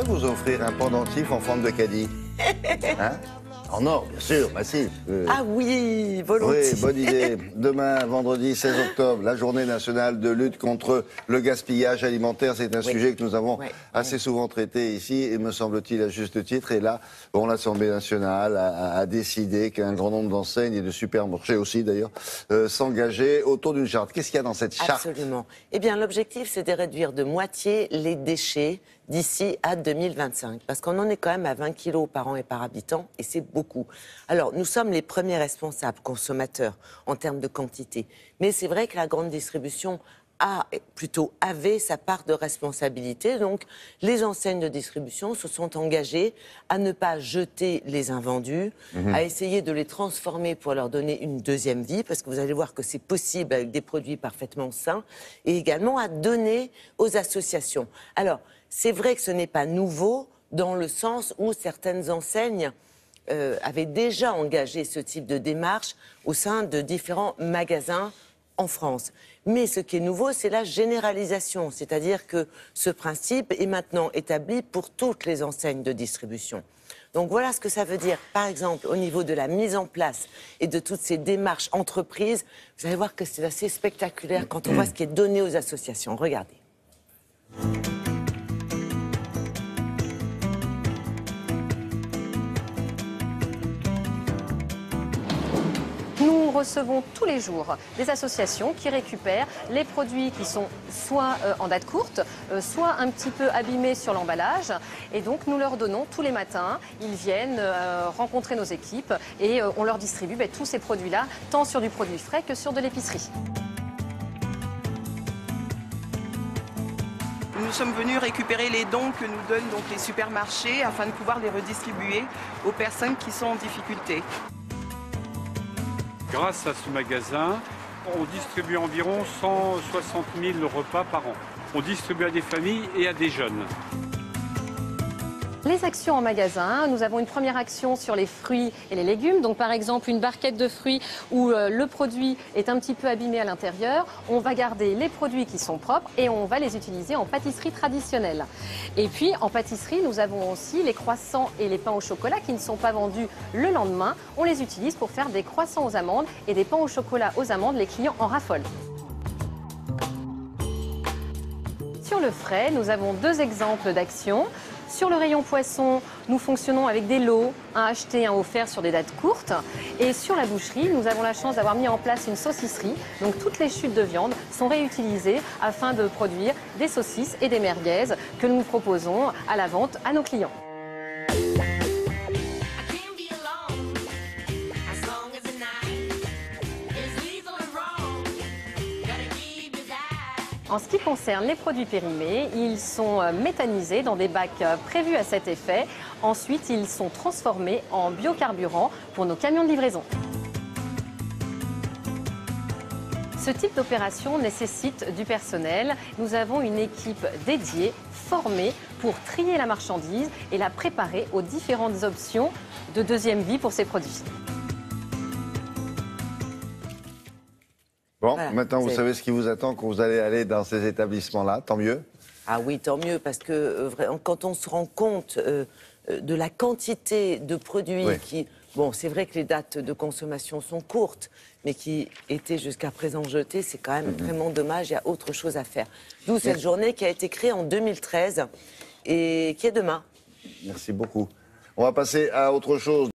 vous offrir un pendentif en forme de caddie. Hein? En or, bien sûr, massif. Ah oui, volontiers. Oui, bonne idée. Demain, vendredi 16 octobre, la journée nationale de lutte contre le gaspillage alimentaire. C'est un sujet que nous avons assez souvent traité ici, et me semble-t-il à juste titre. Et là, bon, l'Assemblée nationale a décidé qu'un grand nombre d'enseignes et de supermarchés aussi d'ailleurs s'engageaient autour d'une charte. Qu'est-ce qu'il y a dans cette charte? Absolument. Eh bien, l'objectif, c'est de réduire de moitié les déchets d'ici à 2025. Parce qu'on en est quand même à 20 kilos par an et par habitant, et c'est beaucoup. Alors, nous sommes les premiers responsables consommateurs en termes de quantité. Mais c'est vrai que la grande distribution avait sa part de responsabilité. Donc, les enseignes de distribution se sont engagées à ne pas jeter les invendus, à essayer de les transformer pour leur donner une deuxième vie, parce que vous allez voir que c'est possible avec des produits parfaitement sains, et également à donner aux associations. Alors, c'est vrai que ce n'est pas nouveau dans le sens où certaines enseignes avaient déjà engagé ce type de démarche au sein de différents magasins en France. Mais ce qui est nouveau, c'est la généralisation, c'est-à-dire que ce principe est maintenant établi pour toutes les enseignes de distribution. Donc voilà ce que ça veut dire, par exemple, au niveau de la mise en place et de toutes ces démarches entreprises. Vous allez voir que c'est assez spectaculaire quand on voit ce qui est donné aux associations. Regardez. Nous recevons tous les jours des associations qui récupèrent les produits qui sont soit en date courte, soit un petit peu abîmés sur l'emballage. Et donc nous leur donnons tous les matins, ils viennent rencontrer nos équipes et on leur distribue tous ces produits-là, tant sur du produit frais que sur de l'épicerie. Nous sommes venus récupérer les dons que nous donnent donc les supermarchés afin de pouvoir les redistribuer aux personnes qui sont en difficulté. Grâce à ce magasin, on distribue environ 160 000 repas par an. On distribue à des familles et à des jeunes. Les actions en magasin, nous avons une première action sur les fruits et les légumes. Donc par exemple une barquette de fruits où le produit est un petit peu abîmé à l'intérieur. On va garder les produits qui sont propres et on va les utiliser en pâtisserie traditionnelle. Et puis en pâtisserie, nous avons aussi les croissants et les pains au chocolat qui ne sont pas vendus le lendemain. On les utilise pour faire des croissants aux amandes et des pains au chocolat aux amandes. Les clients en raffolent. Sur le frais, nous avons deux exemples d'actions. Sur le rayon poisson, nous fonctionnons avec des lots, un acheté, un offert sur des dates courtes. Et sur la boucherie, nous avons la chance d'avoir mis en place une saucisserie. Donc toutes les chutes de viande sont réutilisées afin de produire des saucisses et des merguez que nous proposons à la vente à nos clients. En ce qui concerne les produits périmés, ils sont méthanisés dans des bacs prévus à cet effet. Ensuite, ils sont transformés en biocarburant pour nos camions de livraison. Ce type d'opération nécessite du personnel. Nous avons une équipe dédiée, formée pour trier la marchandise et la préparer aux différentes options de deuxième vie pour ces produits. Bon, voilà, maintenant vous savez ce qui vous attend quand vous allez aller dans ces établissements-là, tant mieux. Ah oui, tant mieux, parce que quand on se rend compte de la quantité de produits qui... Bon, c'est vrai que les dates de consommation sont courtes, mais qui étaient jusqu'à présent jetés, c'est quand même vraiment dommage, il y a autre chose à faire. D'où cette journée qui a été créée en 2013 et qui est demain. Merci beaucoup. On va passer à autre chose.